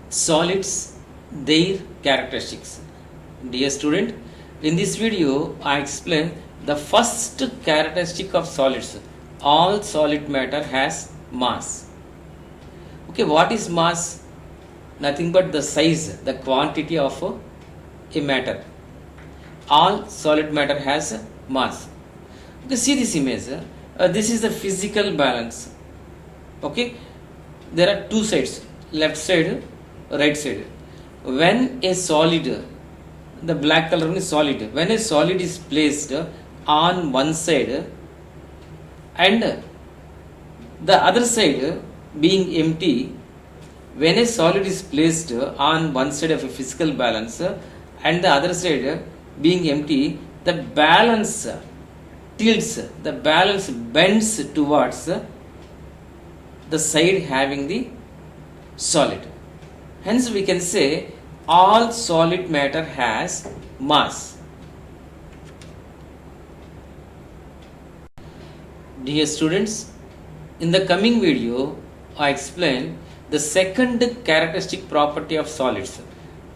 solids, their characteristics. Dear student, in this video I explain the first characteristic of solids. All solid matter has mass. Okay, what is mass? Nothing but the size, the quantity of a matter. All solid matter has mass. Okay, see this image. This is the physical balance. Okay, there are two sides, left side, right side. When a solid, the black color is solid, when a solid is placed on one side and the other side being empty, when a solid is placed on one side of a physical balance and the other side being empty, the balance tilts, the balance bends towards the side having the solid. Hence we can say all solid matter has mass. Dear students, in the coming video I explain the second characteristic property of solids.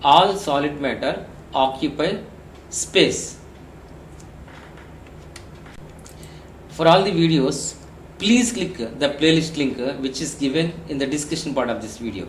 All solid matter occupy space. For all the videos, please click the playlist link which is given in the description part of this video.